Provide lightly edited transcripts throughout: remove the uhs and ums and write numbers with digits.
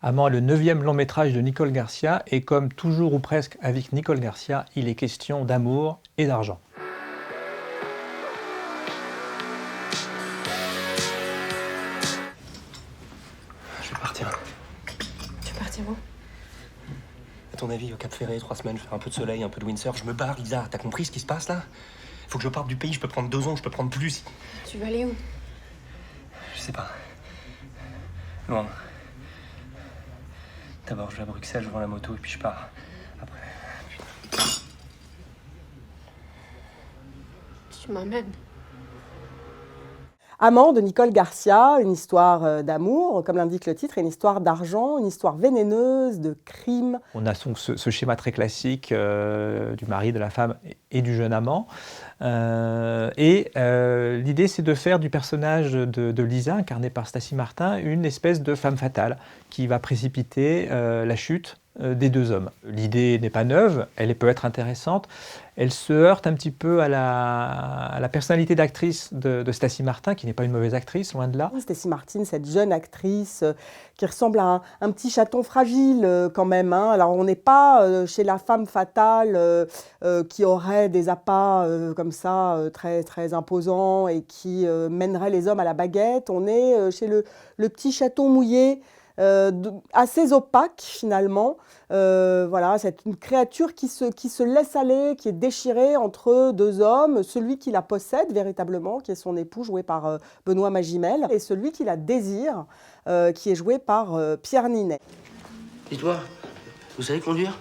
Amant est le 9e long métrage de Nicole Garcia et comme toujours ou presque avec Nicole Garcia, il est question d'amour et d'argent. Je vais partir. Tu veux partir où? À ton avis, au Cap Ferré, 3 semaines, faire un peu de soleil, un peu de windsurf, je me barre, Lisa. T'as compris ce qui se passe là? Faut que je parte du pays, je peux prendre 2 ans, je peux prendre plus. Tu vas aller où? Je sais pas. Loin. D'abord, je vais à Bruxelles, je vends la moto et puis je pars. Après. Tu m'emmènes. Amant de Nicole Garcia, une histoire d'amour, comme l'indique le titre, et une histoire d'argent, une histoire vénéneuse, de crime. On a donc ce schéma très classique du mari, de la femme et du jeune amant. L'idée, c'est de faire du personnage de Lisa, incarnée par Stacy Martin, une espèce de femme fatale qui va précipiter la chute des deux hommes. L'idée n'est pas neuve, elle peut être intéressante. Elle se heurte un petit peu à la personnalité d'actrice de Stacy Martin, qui n'est pas une mauvaise actrice, loin de là. Stacy Martin, cette jeune actrice qui ressemble à un petit chaton fragile quand même. Hein. Alors on n'est pas chez la femme fatale qui aurait des appas comme ça très, très imposants et qui mènerait les hommes à la baguette. On est chez le petit chaton mouillé. Assez opaque finalement. Voilà, c'est une créature qui se laisse aller, qui est déchirée entre deux hommes, celui qui la possède véritablement, qui est son époux, joué par Benoît Magimel, et celui qui la désire, qui est joué par Pierre Ninet. Dis-toi, vous savez conduire?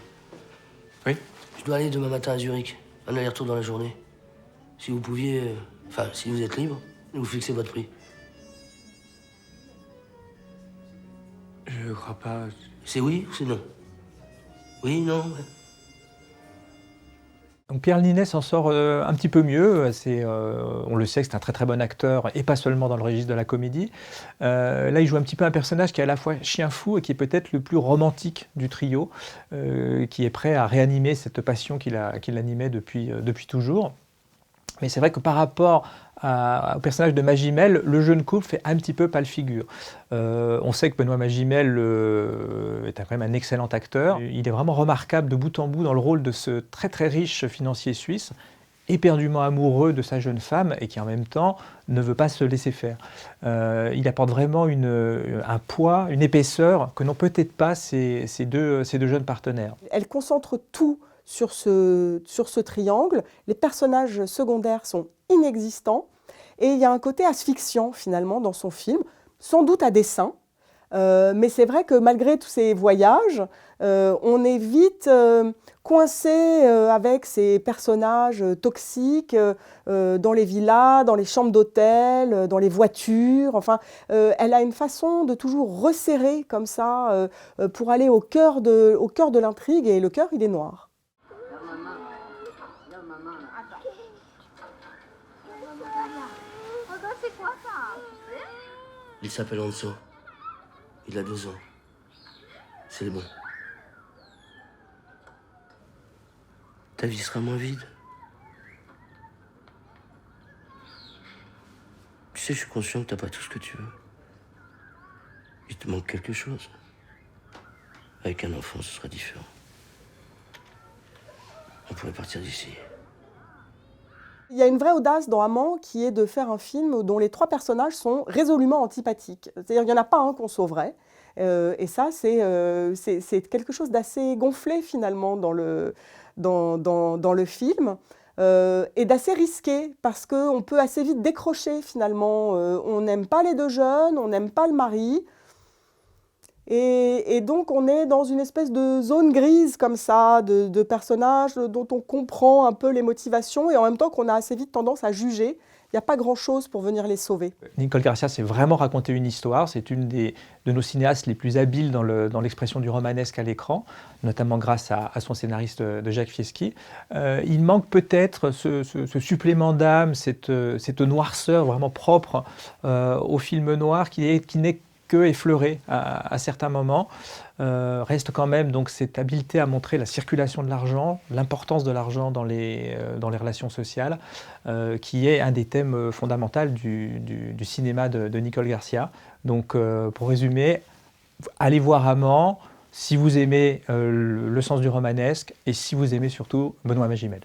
Oui. Je dois aller demain matin à Zurich, un aller-retour dans la journée. Si vous pouviez, enfin, si vous êtes libre, vous fixez votre prix. Je crois pas. C'est oui ou c'est non? Oui, non, ouais. Donc Pierre Ninet s'en sort un petit peu mieux. On le sait que c'est un très très bon acteur et pas seulement dans le registre de la comédie. Là, il joue un petit peu un personnage qui est à la fois chien fou et qui est peut-être le plus romantique du trio, qui est prêt à réanimer cette passion qui l'animait depuis toujours. Mais c'est vrai que par rapport au personnage de Magimel, le jeune couple fait un petit peu pâle figure. On sait que Benoît Magimel est quand même un excellent acteur. Il est vraiment remarquable de bout en bout dans le rôle de ce très très riche financier suisse, éperdument amoureux de sa jeune femme et qui en même temps ne veut pas se laisser faire. Il apporte vraiment un poids, une épaisseur que n'ont peut-être pas ces deux jeunes partenaires. Elle concentre tout sur ce triangle. Les personnages secondaires sont inexistants et il y a un côté asphyxiant finalement dans son film, sans doute à dessein. Mais c'est vrai que malgré tous ces voyages, on est vite coincé avec ces personnages toxiques dans les villas, dans les chambres d'hôtel, dans les voitures. Enfin, elle a une façon de toujours resserrer comme ça pour aller au cœur de l'intrigue, et le cœur, il est noir. Il s'appelle Anso. Il a 2 ans. C'est bon. Ta vie sera moins vide. Tu sais, je suis conscient que t'as pas tout ce que tu veux. Il te manque quelque chose. Avec un enfant, ce sera différent. On pourrait partir d'ici. Il y a une vraie audace dans Amant qui est de faire un film dont les 3 personnages sont résolument antipathiques. C'est-à-dire qu'il n'y en a pas un qu'on sauverait. Et ça, c'est quelque chose d'assez gonflé finalement dans le film. Et d'assez risqué parce qu'on peut assez vite décrocher finalement. On n'aime pas les deux jeunes, on n'aime pas le mari. Et donc on est dans une espèce de zone grise comme ça, de personnages dont on comprend un peu les motivations et en même temps qu'on a assez vite tendance à juger. Il n'y a pas grand-chose pour venir les sauver. Nicole Garcia s'est vraiment raconté une histoire. C'est une de nos cinéastes les plus habiles dans l'expression du romanesque à l'écran, notamment grâce à son scénariste de Jacques Fieschi. Il manque peut-être ce supplément d'âme, cette noirceur vraiment propre au film noir qui n'est que effleuré à certains moments. Reste quand même donc cette habileté à montrer la circulation de l'argent, l'importance de l'argent dans les relations sociales, qui est un des thèmes fondamentaux du cinéma de Nicole Garcia. Donc pour résumer, allez voir Amand si vous aimez le sens du romanesque et si vous aimez surtout Benoît Magimel.